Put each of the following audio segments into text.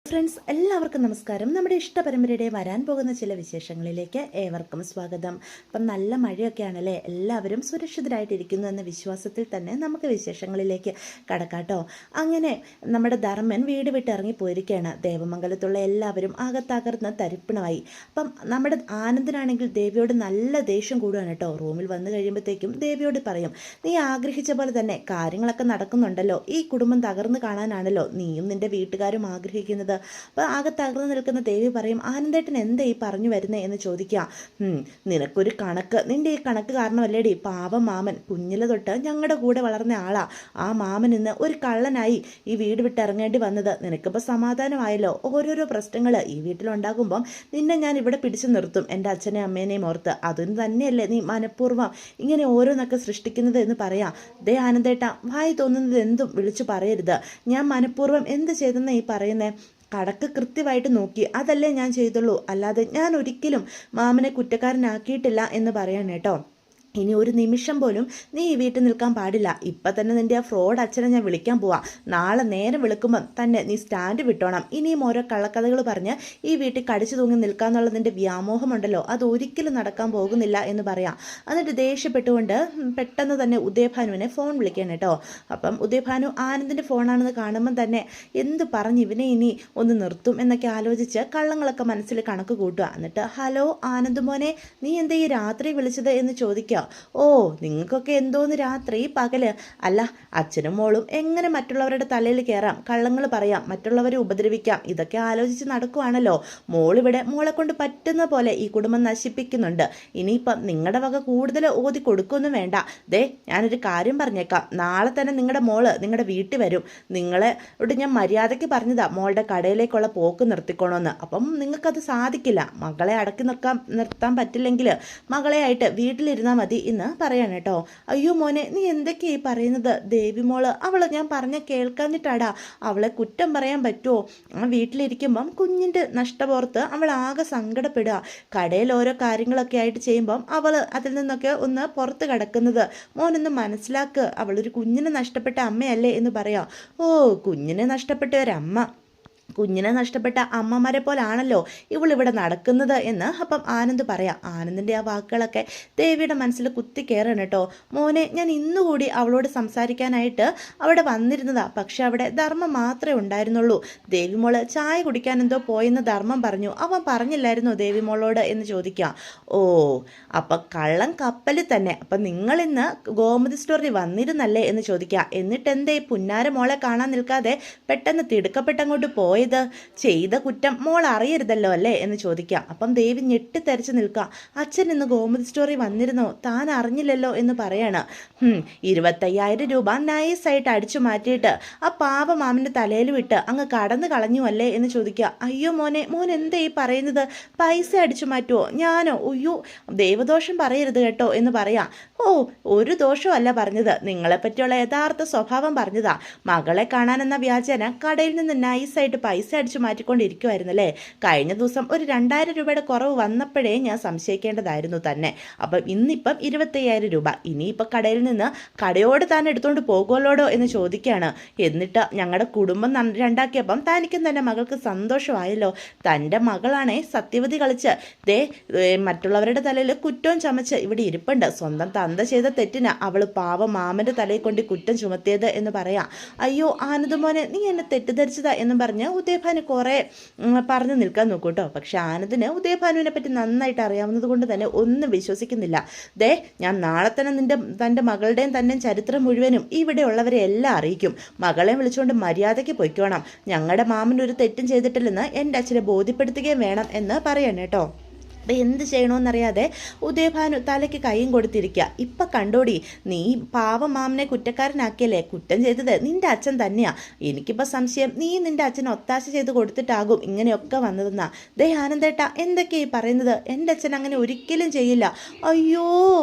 Friends എല്ലാവർക്കും നമസ്കാരം. നമ്മുടെ ഇഷ്ടപരമ്പരയുടെ വരാൻ പോകുന്ന ചില വിശേഷങ്ങളിലേക്ക് ഏവർക്കും സ്വാഗതം. അപ്പം നല്ല മഴയൊക്കെയാണല്ലേ, എല്ലാവരും സുരക്ഷിതരായിട്ടിരിക്കുന്നു എന്ന വിശ്വാസത്തിൽ തന്നെ നമുക്ക് വിശേഷങ്ങളിലേക്ക് കടക്കാട്ടോ. അങ്ങനെ നമ്മുടെ ധർമ്മൻ വീട് വിട്ടിറങ്ങി പോയിരിക്കുകയാണ്. ദേവമംഗലത്തുള്ള എല്ലാവരും ആകത്തകർന്ന് തരിപ്പണമായി. അപ്പം നമ്മുടെ ആനന്ദനാണെങ്കിൽ ദേവിയോട് നല്ല ദേഷ്യം കൂടുകയാണ് കേട്ടോ. റൂമിൽ വന്നു കഴിയുമ്പോഴത്തേക്കും ദേവിയോട് പറയും, നീ ആഗ്രഹിച്ച പോലെ തന്നെ കാര്യങ്ങളൊക്കെ നടക്കുന്നുണ്ടല്ലോ, ഈ കുടുംബം തകർന്നു കാണാനാണല്ലോ നീയും നിന്റെ വീട്ടുകാരും ആഗ്രഹിക്കുന്നത്. അപ്പോൾ ആകെ തകർന്നു നിൽക്കുന്ന ദേവി പറയും, ആനന്ദേട്ടൻ എന്താ ഈ പറഞ്ഞു വരുന്നേ എന്ന് ചോദിക്കുക. നിനക്കൊരു കണക്ക്, നിന്റെ ഈ കണക്ക് കാരണമല്ലേടി പാവം മാമൻ കുഞ്ഞിലെ തൊട്ട് ഞങ്ങളുടെ കൂടെ വളർന്ന ആളാ. ആ മാമൻ ഇന്ന് ഒരു കള്ളനായി ഈ വീട് വിട്ടിറങ്ങേണ്ടി വന്നത്. നിനക്കിപ്പോൾ സമാധാനമായല്ലോ. ഓരോരോ പ്രശ്നങ്ങൾ ഈ വീട്ടിലുണ്ടാകുമ്പം നിന്നെ ഞാൻ ഇവിടെ പിടിച്ചു നിർത്തും, എൻ്റെ അച്ഛനെയും അമ്മേനെയും ഓർത്ത്. അതിന് തന്നെയല്ലേ നീ മനഃപൂർവ്വം ഇങ്ങനെ ഓരോന്നൊക്കെ സൃഷ്ടിക്കുന്നത് എന്ന് പറയാം. ദേ ആനന്ദേട്ട, വായി തോന്നുന്നത് എന്തും വിളിച്ചു പറയരുത്. ഞാൻ മനഃപൂർവ്വം എന്ത് ചെയ്തെന്ന് ഈ പറയുന്നേ? കണക്ക് കൃത്യമായിട്ട് നോക്കി, അതല്ലേ ഞാൻ ചെയ്തുള്ളൂ. അല്ലാതെ ഞാൻ ഒരിക്കലും മാമനെ കുറ്റക്കാരനാക്കിയിട്ടില്ല എന്ന് പറയാൻ കേട്ടോ. ഇനി ഒരു നിമിഷം പോലും നീ ഈ വീട്ടിൽ നിൽക്കാൻ പാടില്ല. ഇപ്പം തന്നെ നിൻ്റെ ആ ഫ്രോഡ് അച്ഛനെ ഞാൻ വിളിക്കാൻ പോവാം. നാളെ നേരം വിളിക്കുമ്പം തന്നെ നീ സ്റ്റാൻഡ് വിട്ടോണം. ഇനിയും ഓരോ കള്ളക്കഥകൾ പറഞ്ഞ് ഈ വീട്ടിൽ കടിച്ചു തൂങ്ങി നിൽക്കാന്നുള്ള നിൻ്റെ വ്യാമോഹമുണ്ടല്ലോ, അത് ഒരിക്കലും നടക്കാൻ പോകുന്നില്ല എന്ന് പറയാം. എന്നിട്ട് ദേഷ്യപ്പെട്ടുകൊണ്ട് പെട്ടെന്ന് തന്നെ ഉദയഭാനുവിനെ ഫോൺ വിളിക്കണം കേട്ടോ. അപ്പം ഉദയഭാനു ആനന്ദിൻ്റെ ഫോണാണെന്ന് കാണുമ്പം തന്നെ എന്ത് പറഞ്ഞ് ഇവനെ ഇനി ഒന്ന് നിർത്തും എന്നൊക്കെ ആലോചിച്ച് കള്ളങ്ങളൊക്കെ മനസ്സിൽ കണക്ക് കൂട്ടുക. എന്നിട്ട് ഹലോ ആനന്ദ് മോനെ, നീ എന്താ ഈ രാത്രി വിളിച്ചത് എന്ന് ചോദിക്കുക. ഓ, നിങ്ങൾക്കൊക്കെ എന്തോന്ന് രാത്രി പകല്? അല്ല, അച്ഛനും മോളും എങ്ങനെ മറ്റുള്ളവരുടെ തലയിൽ കയറാം, കള്ളങ്ങൾ പറയാം, മറ്റുള്ളവരെ ഉപദ്രവിക്കാം, ഇതൊക്കെ ആലോചിച്ച് നടക്കുവാണല്ലോ. മോളിവിടെ മോളെ കൊണ്ട് പറ്റുന്ന പോലെ ഈ കുടുംബം നശിപ്പിക്കുന്നുണ്ട്. ഇനിയിപ്പം നിങ്ങളുടെ വക കൂടുതൽ ഓതി കൊടുക്കൊന്നും വേണ്ട. ദേ, ഞാനൊരു കാര്യം പറഞ്ഞേക്കാം, നാളെ തന്നെ നിങ്ങളുടെ മോള് നിങ്ങളുടെ വീട്ടിൽ വരും. നിങ്ങളോട് ഞാൻ മര്യാദയ്ക്ക് പറഞ്ഞതാ മോളുടെ കടയിലേക്കുള്ള പോക്ക് നിർത്തിക്കോണമെന്ന്. അപ്പം നിങ്ങൾക്കത് സാധിക്കില്ല. മകളെ അടക്കി നിർത്താൻ പറ്റില്ലെങ്കിൽ മകളെ ആയിട്ട് വീട്ടിലിരുന്നാൽ മതി ഇന്ന് പറയാണ് കേട്ടോ. അയ്യോ മോനെ, നീ എന്തൊക്കെയായി പറയുന്നത്? ദേവി മോള് അവള് ഞാൻ പറഞ്ഞ കേൾക്കാഞ്ഞിട്ടാടാ. അവളെ കുറ്റം പറയാൻ പറ്റുമോ? വീട്ടിലിരിക്കുമ്പം കുഞ്ഞിൻ്റെ നഷ്ടപോർത്ത് അവൾ ആകെ സങ്കടപ്പെടുക. കടയിൽ ഓരോ കാര്യങ്ങളൊക്കെ ആയിട്ട് ചെയ്യുമ്പം അവൾ അതിൽ നിന്നൊക്കെ ഒന്ന് പുറത്ത് കിടക്കുന്നത്. മോനൊന്ന് മനസ്സിലാക്ക്, അവളൊരു കുഞ്ഞിനെ നഷ്ടപ്പെട്ട അമ്മയല്ലേ എന്ന് പറയാം. ഓ, കുഞ്ഞിനെ നഷ്ടപ്പെട്ട ഒരമ്മ, കുഞ്ഞിനെ നഷ്ടപ്പെട്ട അമ്മമാരെ പോലാണല്ലോ ഇവളിവിടെ നടക്കുന്നത് എന്ന് അപ്പം ആനന്ദ് പറയാം. ആനന്ദിൻ്റെ ആ വാക്കുകളൊക്കെ ദേവിയുടെ മനസ്സിൽ കുത്തി കയറണം കേട്ടോ. മോനെ, ഞാൻ ഇന്നുകൂടി അവളോട് സംസാരിക്കാനായിട്ട് അവിടെ വന്നിരുന്നതാ. പക്ഷെ അവിടെ ധർമ്മം മാത്രമേ ഉണ്ടായിരുന്നുള്ളൂ. ദേവിമോള് ചായ കുടിക്കാൻ എന്തോ പോയെന്ന് ധർമ്മം പറഞ്ഞു. അവൻ പറഞ്ഞില്ലായിരുന്നോ ദേവിമോളോട് എന്ന് ചോദിക്കാം. ഓ, അപ്പം കള്ളം കപ്പലിൽ തന്നെ. അപ്പം നിങ്ങളിന്ന് ഗോമതി സ്റ്റോറിൽ വന്നിരുന്നല്ലേ എന്ന് ചോദിക്കാം. എന്നിട്ട് എന്തേ പുന്നാര മോളെ കാണാൻ നിൽക്കാതെ പെട്ടെന്ന് തിടുക്കപ്പെട്ടങ്ങോട്ട് പോയത്? ചെയ്ത കുറ്റം മോൾ അറിയരുതല്ലോ അല്ലേ എന്ന് ചോദിക്കാം. അപ്പം ദേവി ഞെട്ടിത്തെറിച്ച് നിൽക്കുക. അച്ഛൻ ഇന്ന് ഗോമതി സ്റ്റോറി വന്നിരുന്നോ? താൻ അറിഞ്ഞില്ലല്ലോ എന്ന് പറയാണ്. 25,000 രൂപ നൈസായിട്ട് അടിച്ചു മാറ്റിയിട്ട് ആ പാവ മാമിൻ്റെ തലയിൽ വിട്ട് അങ്ങ് കടന്നു കളഞ്ഞു അല്ലേ എന്ന് ചോദിക്കുക. അയ്യോ മോനെ, മോൻ എന്താ ഈ പറയുന്നത്? പൈസ അടിച്ചു മാറ്റുമോ? ഞാനോ? അയ്യോ, ദൈവദോഷം പറയരുത് കേട്ടോ എന്ന് പറയാം. ഓ, ഒരു ദോഷവും അല്ല പറഞ്ഞത്, നിങ്ങളെപ്പറ്റിയുള്ള യഥാർത്ഥ സ്വഭാവം പറഞ്ഞതാ. മകളെ കാണാനെന്ന വ്യാജേന കടയിൽ നിന്ന് നൈസായിട്ട് പൈസ അടിച്ചു മാറ്റിക്കൊണ്ടിരിക്കുമായിരുന്നല്ലേ. കഴിഞ്ഞ ദിവസം ഒരു 2,000 രൂപയുടെ കുറവ് വന്നപ്പോഴേ ഞാൻ സംശയിക്കേണ്ടതായിരുന്നു തന്നെ. അപ്പം ഇന്നിപ്പം 25,000 രൂപ ഇനിയിപ്പം കടയിൽ നിന്ന് കടയോട് താൻ എടുത്തുകൊണ്ട് പോകുമല്ലോടോ എന്ന് ചോദിക്കുകയാണ്. എന്നിട്ട് ഞങ്ങളുടെ കുടുംബം രണ്ടാക്കിയപ്പം തനിക്കും തന്നെ മകൾക്ക് സന്തോഷമായല്ലോ. തൻ്റെ മകളാണേ സത്യവതി കളിച്ച് ദേ മറ്റുള്ളവരുടെ തലയിൽ കുറ്റവും ചമച്ച് ഇവിടെ ഇരിപ്പുണ്ട്. സ്വന്തം തന്ത ചെയ്ത തെറ്റിന് അവൾ പാവം മാമൻ്റെ തലയിൽ കൊണ്ട് കുറ്റം ചുമത്തിയത് എന്ന് പറയാം. അയ്യോ ആനന്ദ് മോനെ, നീ എന്നെ തെറ്റിദ്ധരിച്ചതാ എന്നും പറഞ്ഞ് ഉദയഭാനു കുറേ പറഞ്ഞു നിൽക്കാൻ നോക്കൂ കേട്ടോ. പക്ഷെ ആനന്ദിന് ഉദയഭാനുവിനെ പറ്റി നന്നായിട്ട് അറിയാവുന്നത് കൊണ്ട് തന്നെ ഒന്നും വിശ്വസിക്കുന്നില്ല. ദേ, ഞാൻ നാളെ തന്നെ തൻ്റെ മകളുടെയും തന്നെ ചരിത്രം മുഴുവനും ഇവിടെ ഉള്ളവരെ എല്ലാം അറിയിക്കും. മകളെ വിളിച്ചുകൊണ്ട് മര്യാദയ്ക്ക് പൊയ്ക്കോണം. ഞങ്ങളുടെ മാമൻ ഒരു തെറ്റും ചെയ്തിട്ടില്ലെന്ന് എൻ്റെ അച്ഛനെ ബോധ്യപ്പെടുത്തുകയും വേണം എന്ന് പറയണം കേട്ടോ. അപ്പം എന്ത് ചെയ്യണമെന്നറിയാതെ ഉദയഭാനു തലയ്ക്ക് കൈയും കൊടുത്തിരിക്കുക. ഇപ്പം കണ്ടോടി, നീ പാവം മാമനെ കുറ്റക്കാരനാക്കിയല്ലേ. കുറ്റം ചെയ്തത് നിൻ്റെ അച്ഛൻ തന്നെയാണ്. എനിക്കിപ്പോൾ സംശയം നീ നിൻ്റെ അച്ഛനെ ഒത്താശ ചെയ്ത് കൊടുത്തിട്ടാകും ഇങ്ങനെയൊക്കെ വന്നതെന്നാ. ദേ ആനന്ദേട്ട, എന്തൊക്കെയായി പറയുന്നത്? എൻ്റെ അച്ഛൻ അങ്ങനെ ഒരിക്കലും ചെയ്യില്ല. അയ്യോ,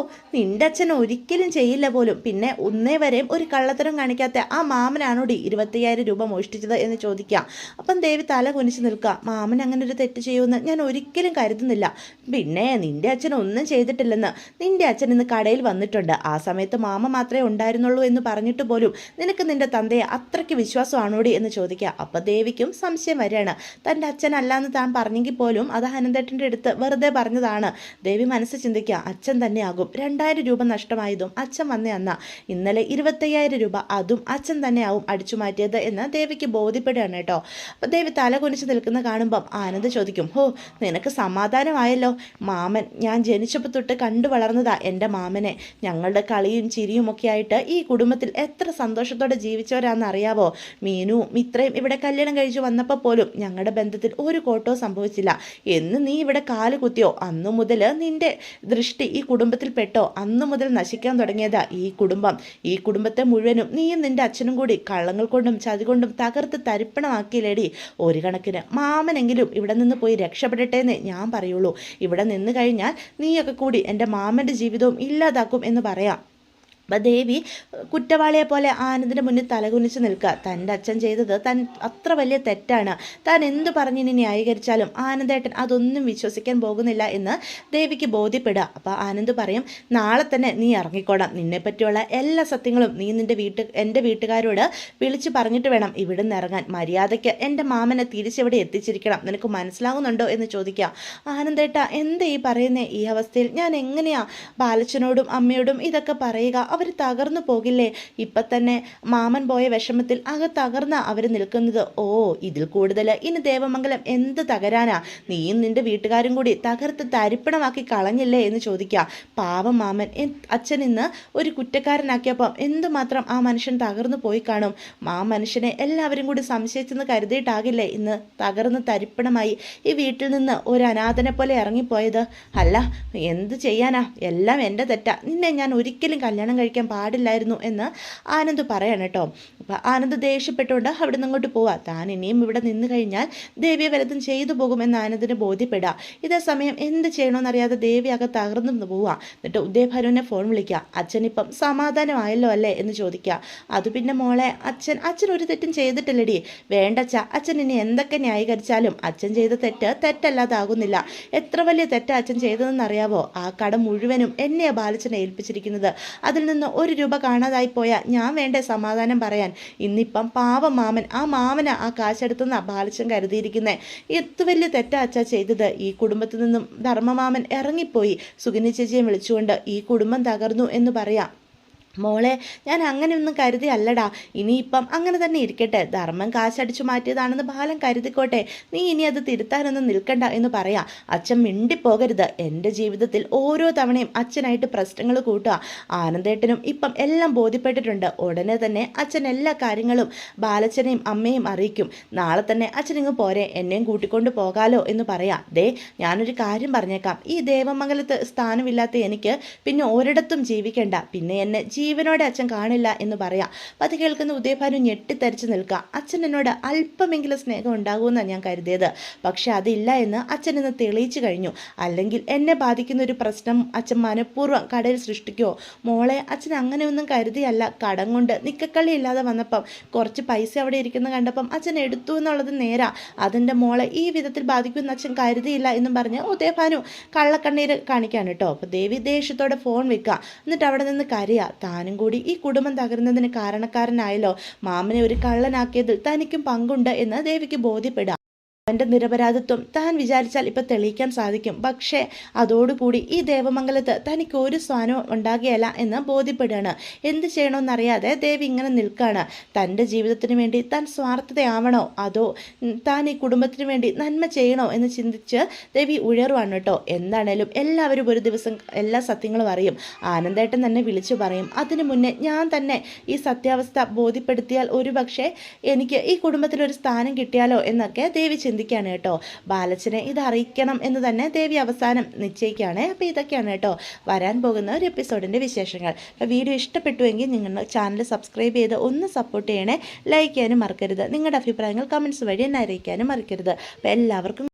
നിൻ്റെ അച്ഛൻ ഒരിക്കലും ചെയ്യില്ല പോലും. പിന്നെ ഒന്നേ വരെയും ഒരു കള്ളത്തരം കാണിക്കാത്ത ആ മാമനാണോടി 25,000 രൂപ മോഷ്ടിച്ചത് എന്ന് ചോദിക്കാം. അപ്പം ദേവി തല കുനിച്ച് നിൽക്കുക. മാമൻ അങ്ങനെ ഒരു തെറ്റ് ചെയ്യുമെന്ന് ഞാൻ ഒരിക്കലും കരുതുന്നില്ല. പിന്നെ നിന്റെ അച്ഛൻ ഒന്നും ചെയ്തിട്ടില്ലെന്ന്. നിന്റെ അച്ഛൻ ഇന്ന് കടയിൽ വന്നിട്ടുണ്ട്. ആ സമയത്ത് മാമ മാത്രമേ ഉണ്ടായിരുന്നുള്ളൂ എന്ന് പറഞ്ഞിട്ട് പോലും നിനക്ക് നിന്റെ തന്തയെ അത്രയ്ക്ക് വിശ്വാസമാണോടി എന്ന് ചോദിക്കുക. അപ്പം ദേവിക്കും സംശയം വരികയാണ്. തൻ്റെ അച്ഛനല്ലാന്ന് താൻ പറഞ്ഞെങ്കിൽ പോലും അത് അനന്തേട്ടൻ്റെ അടുത്ത് വെറുതെ പറഞ്ഞതാണ്. ദേവി മനസ്സ് ചിന്തിക്കുക, അച്ഛൻ തന്നെയാകും. 2000 രൂപ നഷ്ടമായതും അച്ഛൻ വന്നേ അന്ന. ഇന്നലെ 25,000 രൂപ അതും അച്ഛൻ തന്നെയാവും അടിച്ചു മാറ്റിയത് എന്ന് ദേവിക്ക് ബോധ്യപ്പെടുകയാണ് കേട്ടോ. അപ്പം ദേവി തല കുനിച്ച് നിൽക്കുന്ന കാണുമ്പം ആനന്ദ് ചോദിക്കും, ഹോ നിനക്ക് സമാധാനമായല്ലോ. മാമൻ ഞാൻ ജനിച്ചപ്പോൾ തൊട്ട് കണ്ടു വളർന്നതാ എൻ്റെ മാമനെ. ഞങ്ങളുടെ കളിയും ചിരിയും ഒക്കെ ആയിട്ട് ഈ കുടുംബത്തിൽ എത്ര സന്തോഷത്തോടെ ജീവിച്ചവരാണെന്ന് അറിയാവോ. മീനുവും മിത്രയും ഇവിടെ കല്യാണം കഴിച്ചു വന്നപ്പോൾ പോലും ഞങ്ങളുടെ ബന്ധത്തിൽ ഒരു കോട്ടവും സംഭവിച്ചില്ല. എന്ന് നീ ഇവിടെ കാല് കുത്തിയോ അന്നു മുതൽ നിന്റെ ദൃഷ്ടി ഈ കുടുംബത്തിൽ പെട്ടോ അന്നു മുതൽ നശിക്കാൻ തുടങ്ങിയതാ ഈ കുടുംബം. ഈ കുടുംബത്തെ മുഴുവനും നീയും നിന്റെ അച്ഛനും കൂടി കള്ളങ്ങൾ കൊണ്ടും ചതി കൊണ്ടും തകർത്ത് തരിപ്പണമാക്കിയില്ലേടി. ഒരു കണക്കിന് മാമനെങ്കിലും ഇവിടെ നിന്ന് പോയി രക്ഷപ്പെടട്ടെ എന്ന് ഞാൻ പറയുള്ളൂ. ഇവിടെ നിന്ന് കഴിഞ്ഞാൽ നീയൊക്കെ കൂടി എൻ്റെ മാമൻ്റെ ജീവിതവും ഇല്ലാതാക്കും എന്ന് പറയാം. അപ്പം ദേവി കുറ്റവാളിയെ പോലെ ആനന്ദിൻ്റെ മുന്നിൽ തലകുനിച്ച് നിൽക്കുക. തൻ്റെ അച്ഛൻ ചെയ്തത് അത്ര വലിയ തെറ്റാണ്. താൻ എന്തു പറഞ്ഞിനി ന്യായീകരിച്ചാലും ആനന്ദേട്ടൻ അതൊന്നും വിശ്വസിക്കാൻ പോകുന്നില്ല എന്ന് ദേവിക്ക് ബോധ്യപ്പെടുക. അപ്പോൾ ആനന്ദ് പറയും, നാളെ തന്നെ നീ ഇറങ്ങിക്കോണം. നിന്നെപ്പറ്റിയുള്ള എല്ലാ സത്യങ്ങളും നീ എൻ്റെ വീട്ടുകാരോട് വിളിച്ച് പറഞ്ഞിട്ട് വേണം ഇവിടുന്ന് ഇറങ്ങാൻ. മര്യാദയ്ക്ക് എൻ്റെ മാമനെ തിരിച്ചിവിടെ എത്തിച്ചിരിക്കണം. നിനക്ക് മനസ്സിലാകുന്നുണ്ടോ എന്ന് ചോദിക്കുക. ആനന്ദേട്ട എന്താ ഈ പറയുന്നേ? ഈ അവസ്ഥയിൽ ഞാൻ എങ്ങനെയാ ബാലച്ചനോടും അമ്മയോടും ഇതൊക്കെ പറയുക? അവർ തകർന്നു പോകില്ലേ? ഇപ്പം തന്നെ മാമൻ പോയ വിഷമത്തിൽ തകർന്ന അവർ നിൽക്കുന്നത്. ഓ ഇതിൽ കൂടുതൽ ഇനി ദേവമംഗലം എന്ത് തകരാനാ? നീയും നിന്റെ വീട്ടുകാരും കൂടി തകർത്ത് തരിപ്പണമാക്കി കളഞ്ഞില്ലേ എന്ന് ചോദിക്കുക. പാവം മാമൻ അച്ഛൻ ഇന്ന് ഒരു കുറ്റക്കാരനാക്കിയപ്പം എന്തുമാത്രം ആ മനുഷ്യൻ തകർന്നു പോയി കാണും. ആ മനുഷ്യനെ എല്ലാവരും കൂടി സംശയിച്ചെന്ന് കരുതിയിട്ടാകില്ലേ ഇന്ന് തകർന്ന് തരിപ്പണമായി ഈ വീട്ടിൽ നിന്ന് ഒരു അനാഥനെ പോലെ ഇറങ്ങിപ്പോയത്? അല്ല എന്ത് ചെയ്യാനാ, എല്ലാം എൻ്റെ തെറ്റാ. നിന്നെ ഞാൻ ഒരിക്കലും കല്യാണം കഴിക്കാൻ പാടില്ലായിരുന്നു എന്ന് ആനന്ദ് പറയാണ് കേട്ടോ. അപ്പം ആനന്ദ് ദേഷ്യപ്പെട്ടുകൊണ്ട് അവിടെ നിന്ന് അങ്ങോട്ട് പോവാ. താൻ ഇനിയും ഇവിടെ നിന്ന് കഴിഞ്ഞാൽ ദേവിയെ വലതും ചെയ്തു പോകുമെന്ന് ആനന്ദിന് ബോധ്യപ്പെടുക. ഇതേ സമയം എന്ത് ചെയ്യണമെന്നറിയാതെ ദേവി തകർന്നു പോവുക. എന്നിട്ട് ഉദയഭാനുവിനെ ഫോൺ വിളിക്കുക. അച്ഛനിപ്പം സമാധാനമായല്ലോ അല്ലേ എന്ന് ചോദിക്കുക. അത് പിന്നെ മോളെ അച്ഛൻ ഒരു തെറ്റും ചെയ്തിട്ടില്ലടി. വേണ്ടച്ച, അച്ഛൻ ഇനി എന്തൊക്കെ ന്യായീകരിച്ചാലും അച്ഛൻ ചെയ്ത തെറ്റല്ലാതാകുന്നില്ല. എത്ര വലിയ തെറ്റാ അച്ഛൻ ചെയ്തതെന്നറിയാവോ? ആ കട മുഴുവനും എന്നെയാ ബാലച്ചനെ ഏൽപ്പിച്ചിരിക്കുന്നത്. അതിൽ നിന്ന് 1 രൂപ കാണാതായി പോയാൽ ഞാൻ വേണ്ടേ സമാധാനം പറയാൻ? ഇന്നിപ്പം പാവം മാമൻ, ആ മാമന ആ കാശെടുത്തുന്ന ബാലച്ചൻ കരുതിയിരിക്കുന്നത്. എത്ര വലിയ തെറ്റാ അച്ഛാ ചെയ്തത്. ഈ കുടുംബത്തിൽ നിന്നും ധർമ്മമാമൻ ഇറങ്ങിപ്പോയി. സുഗന്യ ചേച്ചിയെ വിളിച്ചുകൊണ്ട് ഈ കുടുംബം തകർന്നു എന്ന് പറയാം. മോളെ ഞാൻ അങ്ങനെയൊന്നും കരുതി അല്ലടാ. ഇനിയിപ്പം അങ്ങനെ തന്നെ ഇരിക്കട്ടെ. ധർമ്മം കാശടിച്ചു മാറ്റിയതാണെന്ന് ബാലൻ കരുതിക്കോട്ടെ. നീ ഇനി അത് തിരുത്താനൊന്നും നിൽക്കണ്ട എന്ന് പറയാം. അച്ഛൻ മിണ്ടിപ്പോകരുത്. എൻ്റെ ജീവിതത്തിൽ ഓരോ തവണയും അച്ഛനായിട്ട് പ്രശ്നങ്ങൾ കൂട്ടുക. ആനന്ദേട്ടനും ഇപ്പം എല്ലാം ബോധ്യപ്പെട്ടിട്ടുണ്ട്. ഉടനെ തന്നെ അച്ഛൻ എല്ലാ കാര്യങ്ങളും ബാലച്ചനെയും അമ്മയും അറിയിക്കും. നാളെ തന്നെ അച്ഛനിങ്ങ് പോരെ, എന്നെയും കൂട്ടിക്കൊണ്ട് പോകാലോ എന്ന് പറയാം. ഞാനൊരു കാര്യം പറഞ്ഞേക്കാം. ഈ ദേവമംഗലത്ത് സ്ഥാനമില്ലാത്ത എനിക്ക് പിന്നെ ഒരിടത്തും ജീവിക്കണ്ട. പിന്നെ എന്നെ ജീവനോടെ അച്ഛൻ കാണില്ല എന്ന് പറയാം. അപ്പം അത് കേൾക്കുന്ന ഉദയഭാനു ഞെട്ടിത്തരിച്ച് നിൽക്കുക. അച്ഛൻ എന്നോട് അല്പമെങ്കിലും സ്നേഹം ഉണ്ടാകുമെന്നാണ് ഞാൻ കരുതിയത്. പക്ഷെ അതില്ല എന്ന് അച്ഛൻ ഇന്ന് തെളിയിച്ചു കഴിഞ്ഞു. അല്ലെങ്കിൽ എന്നെ ബാധിക്കുന്ന ഒരു പ്രശ്നം അച്ഛൻ മനഃപൂർവ്വം കടയിൽ സൃഷ്ടിക്കുമോ? മോളെ അച്ഛൻ അങ്ങനെയൊന്നും കരുതിയല്ല. കടം കൊണ്ട് നിക്കക്കളി ഇല്ലാതെ വന്നപ്പം കുറച്ച് പൈസ അവിടെ ഇരിക്കുന്ന കണ്ടപ്പം അച്ഛൻ എടുത്തു എന്നുള്ളത് നേരാ. അതിൻ്റെ മോളെ ഈ വിധത്തിൽ ബാധിക്കുമെന്ന് അച്ഛൻ കരുതിയില്ല എന്നും പറഞ്ഞ് ഉദയഭാനു കള്ളക്കണ്ണീര് കാണിക്കാൻ കേട്ടോ. അപ്പോൾ ദേവി ദേഷ്യത്തോടെ ഫോൺ വെക്കുക. എന്നിട്ട് അവിടെ നിന്ന് കരയുക. താനും കൂടി ഈ കുടുംബം തകർന്നതിന് കാരണക്കാരനായല്ലോ. മാമനെ ഒരു കള്ളനാക്കിയതിൽ തനിക്കും പങ്കുണ്ട് എന്ന് ദേവിക്ക് ബോധ്യപ്പെടാം. അവൻ്റെ നിരപരാധിത്വം താൻ വിചാരിച്ചാൽ ഇപ്പം തെളിയിക്കാൻ സാധിക്കും. പക്ഷേ അതോടുകൂടി ഈ ദേവമംഗലത്ത് തനിക്ക് ഒരു സ്ഥാനവും ഉണ്ടാകുകയല്ല എന്ന് ബോധ്യപ്പെടുകയാണ്. എന്ത് ചെയ്യണമെന്നറിയാതെ ദേവി ഇങ്ങനെ നിൽക്കുകയാണ്. തൻ്റെ ജീവിതത്തിന് വേണ്ടി താൻ സ്വാർത്ഥതയാവണോ അതോ താൻ ഈ കുടുംബത്തിന് വേണ്ടി നന്മ ചെയ്യണോ എന്ന് ചിന്തിച്ച് ദേവി ഉയർവാണ് കേട്ടോ. എന്താണേലും എല്ലാവരും ഒരു ദിവസം എല്ലാ സത്യങ്ങളും അറിയും. ആനന്ദേട്ടൻ തന്നെ വിളിച്ചു പറയും. അതിനു മുന്നേ ഞാൻ തന്നെ ഈ സത്യാവസ്ഥ ബോധ്യപ്പെടുത്തിയാൽ ഒരുപക്ഷെ എനിക്ക് ഈ കുടുംബത്തിലൊരു സ്ഥാനം കിട്ടിയാലോ എന്നൊക്കെ ദേവി ചിന്തിക്കുകയാണ് കേട്ടോ. ബാലച്ചനെ ഇത് അറിയിക്കണം എന്ന് തന്നെ ദേവി അവസാനം നിശ്ചയിക്കുകയാണ്. അപ്പോൾ ഇതൊക്കെയാണ് കേട്ടോ വരാൻ പോകുന്ന ഒരു എപ്പിസോഡിൻ്റെ വിശേഷങ്ങൾ. അപ്പോൾ വീഡിയോ ഇഷ്ടപ്പെട്ടുവെങ്കിൽ നിങ്ങൾ ചാനൽ സബ്സ്ക്രൈബ് ചെയ്ത് ഒന്ന് സപ്പോർട്ട് ചെയ്യണേ. ലൈക്ക് ചെയ്യാനും മറക്കരുത്. നിങ്ങളുടെ അഭിപ്രായങ്ങൾ കമൻസ് വഴി എന്നെ അറിയിക്കാനും മറക്കരുത്. അപ്പോൾ എല്ലാവർക്കും